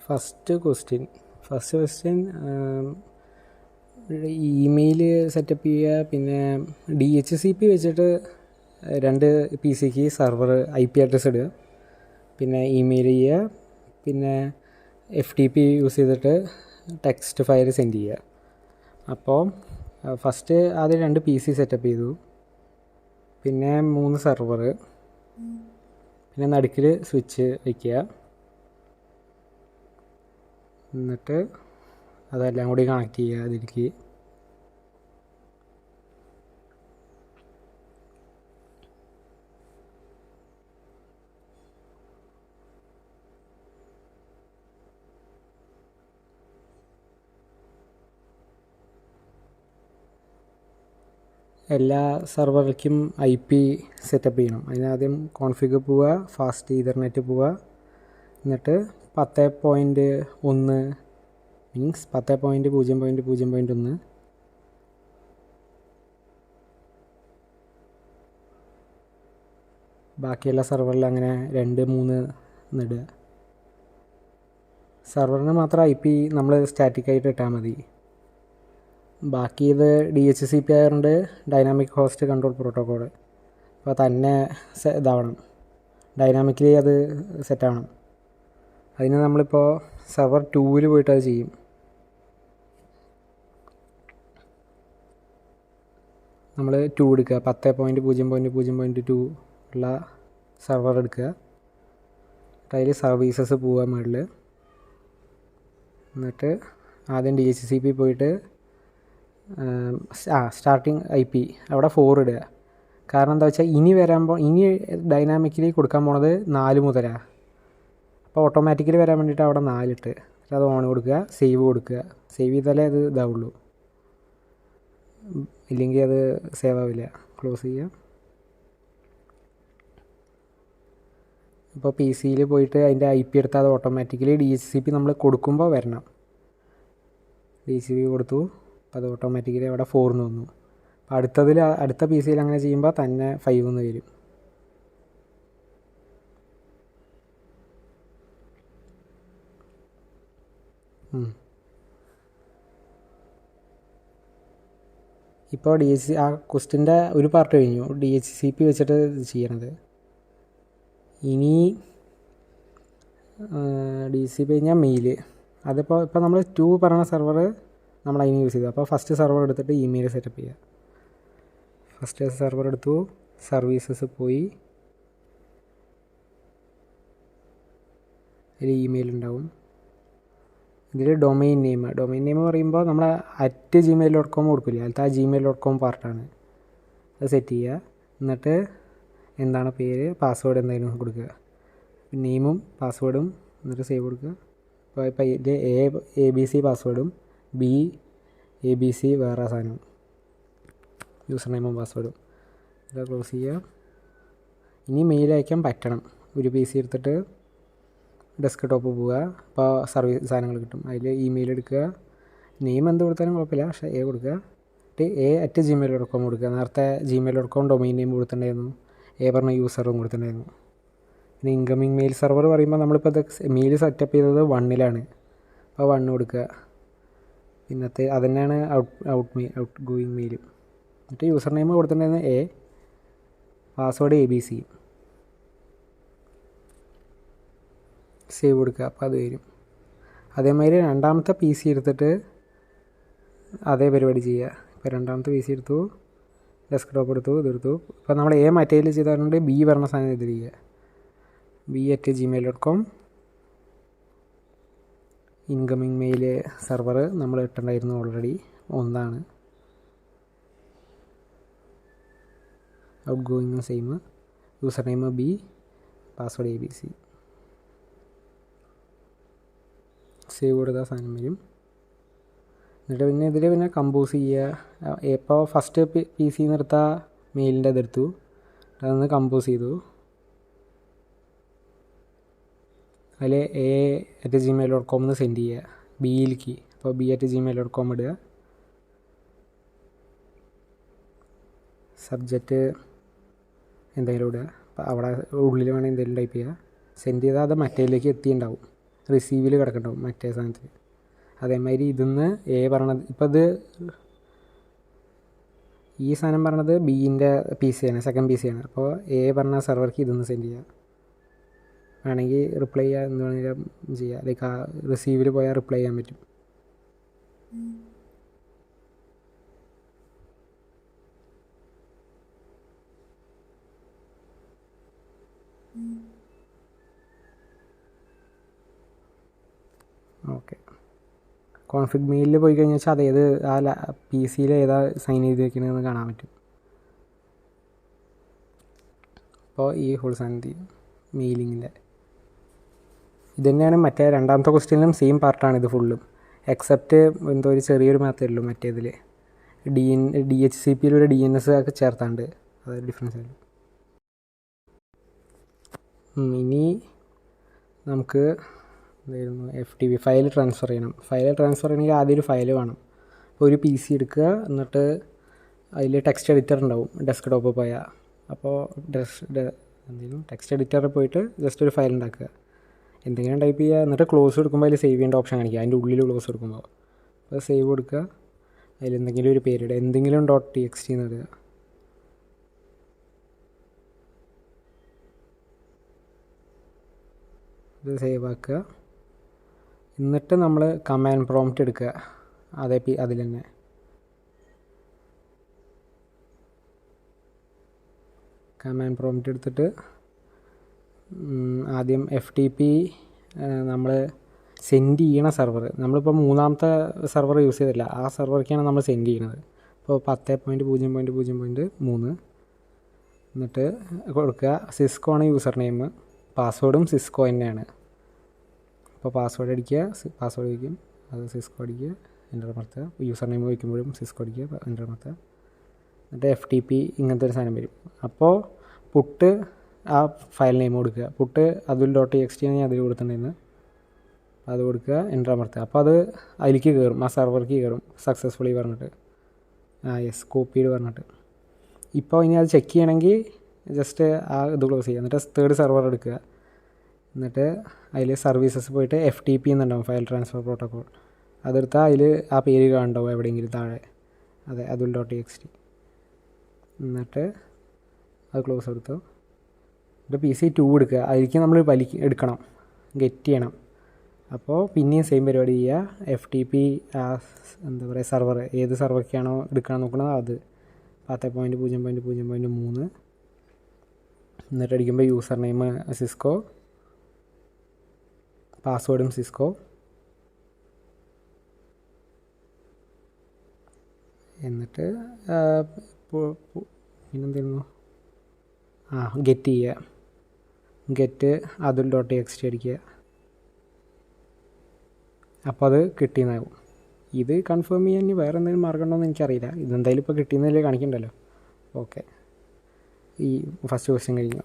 First question email setup ചെയ്യുക. പിന്നെ DHCP വെച്ചിട്ട് 2 PC സെർവർ IP അഡ്രസ്സ് ഇടുക. പിന്നെ ഇമെയിൽ ചെയ്യുക. പിന്നെ FTP യൂസ് ചെയ്തിട്ട് ടെക്സ്റ്റ് ഫയൽ സെൻഡ് ചെയ്യുക. അപ്പോൾ ഫസ്റ്റ് ആദ്യം 2 PC സെറ്റപ്പ് ചെയ്തു. പിന്നെ 3 സെർവർ, പിന്നെ നടുക്കിൽ സ്വിച്ച് വയ്ക്കുക. എന്നിട്ട് അതെല്ലാം കൂടി കണക്ട് ചെയ്യുക അതിലേക്ക്. എല്ലാ സെർവറിലേക്കും IP സെറ്റപ്പ് ചെയ്യണം. അതിനാദ്യം കോൺഫിഗ് പോവുക, ഫാസ്റ്റ് ഈതർനെറ്റ് പോവുക. എന്നിട്ട് 10.1 മീൻസ് 10.0.0.1 ബാക്കിയുള്ള സെർവറിൽ അങ്ങനെ 2, 3 ഇടുക. സെർവറിന് മാത്രം IP നമ്മൾ സ്റ്റാറ്റിക്കായിട്ട് ഇട്ടാൽ മതി. ബാക്കി ഇത് DHCP ആയതുകൊണ്ട് ഡൈനാമിക് ഹോസ്റ്റ് കൺട്രോൾ പ്രോട്ടോക്കോൾ. അപ്പോൾ തന്നെ ഇതാവണം, ഡൈനാമിക്കലി അത് സെറ്റാവണം. അതിന് നമ്മളിപ്പോൾ സെർവർ 2 പോയിട്ട് അത് ചെയ്യും. നമ്മൾ 2 എടുക്കുക, 10.0.0.2 ഉള്ള സെർവർ എടുക്കുക. അതിൽ സർവീസസ് പോവുക മുകളിൽ. എന്നിട്ട് ആദ്യം DHCP പോയിട്ട് സ്റ്റാർട്ടിങ് IP അവിടെ 4 ഇടുക. കാരണം എന്താ വെച്ചാൽ ഇനി ഡൈനാമിക്കലി കൊടുക്കാൻ പോണത് 4 മുതലാണ്. അപ്പോൾ ഓട്ടോമാറ്റിക്കലി വരാൻ വേണ്ടിയിട്ട് അവിടെ 4 ഇട്ട് അത് ഓൺ കൊടുക്കുക, സേവ് കൊടുക്കുക. സേവ് ചെയ്താലേ അത് ഇതാവുള്ളൂ, ഇല്ലെങ്കിൽ അത് സേവ് ആവില്ല. ക്ലോസ് ചെയ്യുക. ഇപ്പോൾ PC പോയിട്ട് അതിൻ്റെ IP എടുത്താൽ അത് ഓട്ടോമാറ്റിക്കലി DHCP നമ്മൾ കൊടുക്കുമ്പോൾ വരണം. DHCP കൊടുത്തു, അത് ഓട്ടോമാറ്റിക്കലി അവിടെ 4 വന്നു. അപ്പോൾ അടുത്ത PC അങ്ങനെ ചെയ്യുമ്പോൾ തന്നെ 5 വരും. ഇപ്പോൾ ആ ക്വസ്റ്റിൻ്റെ ഒരു പാർട്ട് കഴിഞ്ഞു, DHCP വെച്ചിട്ട് ചെയ്യണത്. ഇനി DHCP കഴിഞ്ഞാൽ മെയിൽ. അതിപ്പോൾ നമ്മൾ 2 പറഞ്ഞ സെർവർ നമ്മൾ അതിന് യൂസ് ചെയ്തു. അപ്പോൾ ഫസ്റ്റ് സെർവർ എടുത്തിട്ട് ഇമെയിൽ സെറ്റപ്പ് ചെയ്യുക. ഫസ്റ്റ് സെർവർ എടുത്തു, സർവീസസ് പോയി, അതിൽ ഇമെയിൽ ഉണ്ടാവും. ഇതിൽ ഡൊമൈൻ നെയിം പറയുമ്പോൾ നമ്മൾ @gmail.com കൊടുക്കില്ല, അതിലത്തെ ആ gmail.com പാർട്ടാണ്. അത് സെറ്റ് ചെയ്യുക. എന്നിട്ട് എന്താണ് പേര്, പാസ്വേഡ് എന്തായാലും കൊടുക്കുക. നെയിമും പാസ്വേഡും, എന്നിട്ട് സേവ് കൊടുക്കുക. ഇപ്പോൾ ഇതിൽ ABC പാസ്വേഡും ABC വേറെ സാധനവും, യൂസർ നെയിമും പാസ്വേഡും. ഇത് ക്ലോസ് ചെയ്യുക. ഇനി മെയിൽ അയക്കാൻ പറ്റണം. ഒരു PC എടുത്തിട്ട് ഡെസ്ക് ടോപ്പ് പോവുക. അപ്പോൾ സർവീസ് സാധനങ്ങൾ കിട്ടും. അതിൽ ഇമെയിൽ എടുക്കുക. നെയിം എന്ത് കൊടുത്താലും കുഴപ്പമില്ല, പക്ഷേ കൊടുക്കുക. എന്നിട്ട് @gmail.com കൊടുക്കുക. നേരത്തെ gmail.com ഡൊമൈൻ നെയിം കൊടുത്തിട്ടുണ്ടായിരുന്നു, പറഞ്ഞ യൂസറും കൊടുത്തിട്ടുണ്ടായിരുന്നു. പിന്നെ ഇൻകമിങ് മെയിൽ സെർവർ പറയുമ്പോൾ നമ്മളിപ്പോൾ ഇത് മെയിൽ സെറ്റപ്പ് ചെയ്തത് 1 അപ്പോൾ 1 കൊടുക്കുക. പിന്നത്തെ അതുതന്നെയാണ് ഔട്ട് ഗോയിങ് മെയിലും. എന്നിട്ട് യൂസർ നെയിം കൊടുത്തിട്ടുണ്ടായിരുന്നു പാസ്വേഡ് ABC. സേവ് കൊടുക്കുക. അപ്പോൾ അത് വരും. അതേമാതിരി രണ്ടാമത്തെ PC എടുത്തിട്ട് അതേ പരിപാടി ചെയ്യുക. ഇപ്പോൾ രണ്ടാമത്തെ PC എടുത്തു, ഡെസ്ക് ടോപ്പ് എടുത്തു, ഇതെടുത്തു. ഇപ്പോൾ നമ്മൾ മറ്റേതിൽ ചെയ്തുകൊണ്ട് B പറഞ്ഞ സാധനം ഇത് ചെയ്യുക. B@gmail.com ഇൻകമിങ് മെയിൽ സെർവർ നമ്മൾ ഇട്ടുണ്ടായിരുന്നു already, 1. Outgoing same, user name B, password ABC. Save കൊടുത്ത സാധനം വരും. എന്നിട്ട് ഇതിൽ കമ്പോസ് ചെയ്യുക. ഇപ്പോൾ ഫസ്റ്റ് PC എടുത്ത മെയിലിൻ്റെ ഇതെടുത്തു, അതൊന്ന് കമ്പോസ് ചെയ്തു. അതിൽ @gmail.com സെൻഡ് ചെയ്യുക Bയിലേക്ക്. അപ്പോൾ B@gmail.com ഇടുക. സബ്ജക്റ്റ് എന്തെങ്കിലും ഇടുക. അപ്പോൾ അവിടെ ഉള്ളിൽ വേണമെങ്കിൽ എന്തെങ്കിലും ടൈപ്പ് ചെയ്യുക. സെൻഡ് ചെയ്താൽ അത് മറ്റേതിലേക്ക് എത്തിയിട്ടുണ്ടാവും. റിസീവിൽ കിടക്കണ്ടാവും മറ്റേ സാധനത്തിൽ. അതേമാതിരി ഇതിന്ന് എ പറഞ്ഞത് ഇപ്പോൾ ഇത് ഈ സാധനം പറഞ്ഞത് ബീൻ്റെ പി സി ആണ്, സെക്കൻഡ് പി സി ആണ്. അപ്പോൾ എ പറഞ്ഞ സെർവർക്ക് ഇതൊന്ന് സെൻഡ് ചെയ്യുക. വേണമെങ്കിൽ റിപ്ലൈ ചെയ്യുക, എന്ത് വേണമെങ്കിലും ചെയ്യുക. ലൈക്ക് ആ റിസീവിൽ പോയാൽ റിപ്ലൈ ചെയ്യാൻ പറ്റും. ഓക്കെ, കോൺഫിഗ് മെയിലിൽ പോയി കഴിഞ്ഞാൽ വെച്ചാൽ അതേത് ആ പി സിയിൽ ഏതാ സൈൻ ചെയ്ത് വെക്കണമെന്ന് കാണാൻ പറ്റും. അപ്പോൾ ഈ ഹോൾ സാധനം മെയിലിങ്ങിൻ്റെ ഇത് തന്നെയാണ് മറ്റേ രണ്ടാമത്തെ ക്വസ്റ്റ്യനിലും സെയിം പാർട്ടാണ് ഇത് ഫുള്ളും. എക്സെപ്റ്റ് എന്തോ ഒരു ചെറിയൊരു മാറ്റമേ മറ്റേതിൽ DHCP ഒരു DNS ഒക്കെ ചേർത്താണ്ട്, അതൊരു ഡിഫറൻസ് ആയിരുന്നു. ഇനി നമുക്ക് എന്തായിരുന്നു FTP ഫയൽ ട്രാൻസ്ഫർ ചെയ്യണം. ഫയൽ ട്രാൻസ്ഫർ ചെയ്യണമെങ്കിൽ ആദ്യം ഒരു ഫയൽ വേണം. അപ്പോൾ ഒരു PC എടുക്കുക, എന്നിട്ട് അതിൽ ടെക്സ്റ്റ് എഡിറ്റർ ഉണ്ടാവും ഡെസ്ക് ടോപ്പ് പോയാൽ. അപ്പോൾ ടെക്സ്റ്റ് എഡിറ്ററിൽ പോയിട്ട് ജസ്റ്റ് ഒരു ഫയൽ ഉണ്ടാക്കുക, എന്തെങ്കിലും ടൈപ്പ് ചെയ്യുക, എന്നിട്ട് ക്ലോസ് കൊടുക്കുമ്പോൾ അതിൽ സേവ് ചെയ്യേണ്ട ഓപ്ഷൻ കാണിക്കുക. അതിൻ്റെ ഉള്ളിൽ ക്ലോസ് കൊടുക്കുമ്പോൾ അപ്പോൾ സേവ് കൊടുക്കുക, അതിൽ എന്തെങ്കിലും ഒരു പേരിടുക, എന്തെങ്കിലും .txt എന്നിടുക. ഇത് സേവ് ആക്കുക. എന്നിട്ട് നമ്മൾ കമാൻഡ് പ്രോംപ്റ്റ് എടുക്കുക, അതിൽ തന്നെ കമാൻഡ് പ്രോംപ്റ്റ് എടുത്തിട്ട് ആദ്യം FTP നമ്മൾ സെൻഡ് ചെയ്യണ സെർവർ, നമ്മളിപ്പോൾ മൂന്നാമത്തെ സെർവർ യൂസ് ചെയ്തില്ല, ആ സെർവർക്കാണ് നമ്മൾ സെൻഡ് ചെയ്യണത്. അപ്പോൾ 10.0.0.3 എന്നിട്ട് കൊടുക്കുക. സിസ്കോ ആണ് യൂസർ നെയിം, പാസ്വേഡും സിസ്കോ തന്നെയാണ്. അപ്പോൾ പാസ്വേഡ് അടിക്കുക, പാസ്വേഡ് വയ്ക്കും, അത് സിസ്കോ അടിക്കുക, എൻ്റർ അമർത്തുക. യൂസർ നെയിം വയ്ക്കുമ്പോഴും സിസ്കോ അടിക്കുക, എൻ്റർ അമർത്തുക. എന്നിട്ട് FTP ഇങ്ങനത്തെ ഒരു സാധനം വരും. അപ്പോൾ പുട്ട് ആ ഫയൽ നെയിം കൊടുക്കുക, പുട്ട് അതുൽ.txt ആണ് ഞാൻ അതിൽ കൊടുത്തിട്ടുണ്ടായിരുന്നു, അത് കൊടുക്കുക, എൻ്റർ അമർത്തുക. അപ്പോൾ അത് അതിലേക്ക് കയറും, ആ സെർവർക്ക് കയറും സക്സസ്ഫുള്ളി പറഞ്ഞിട്ട്, യെസ് കോപ്പീഡ് പറഞ്ഞിട്ട്. ഇപ്പോൾ ഇനി അത് ചെക്ക് ചെയ്യണമെങ്കിൽ ജസ്റ്റ് ആ ഇത് ക്ലോസ് ചെയ്യുക, എന്നിട്ട് തേർഡ് സെർവർ എടുക്കുക, എന്നിട്ട് അതിൽ സർവീസസ് പോയിട്ട് FTP എന്നുണ്ടാവും, ഫയൽ ട്രാൻസ്ഫർ പ്രോട്ടോക്കോൾ. അതെടുത്താൽ അതിൽ ആ പേര് കാണുണ്ടാവും എവിടെയെങ്കിലും താഴെ, അതെ അതുൽ.txt. എന്നിട്ട് അത് ക്ലോസ് എടുത്തു. എന്നിട്ട് PC 2 എടുക്കുക, അതിലേക്ക് നമ്മൾ എടുക്കണം, ഗെറ്റ് ചെയ്യണം. അപ്പോൾ പിന്നെയും സെയിം പരിപാടി ചെയ്യുക. FTP എന്താ പറയുക സെർവർ, ഏത് സെർവറിക്കാണോ എടുക്കണം നോക്കണത് അത് 10.0.0.3. എന്നിട്ട് അടിക്കുമ്പോൾ യൂസർ നെയിം സിസ്കോ, പാസ്വേഡും സിസ്കോ. എന്നിട്ട് പിന്നെന്തായിരുന്നു, ഗെറ്റ് ചെയ്യുക, ഗെറ്റ് അതുൽ.txt അടിക്കുക. അപ്പോൾ അത് കിട്ടിയെന്നാകും. ഇത് കൺഫേം ചെയ്യാൻ ഇനി വേറെ എന്തെങ്കിലും മാർഗം ഉണ്ടോ എന്ന് എനിക്കറിയില്ല. ഇതെന്തായാലും ഇപ്പോൾ കിട്ടിയെന്നല്ലേ കാണിക്കണ്ടല്ലോ. ഓക്കെ, ഈ ഫസ്റ്റ് ക്വസ്റ്റ്യൻ കഴിഞ്ഞു.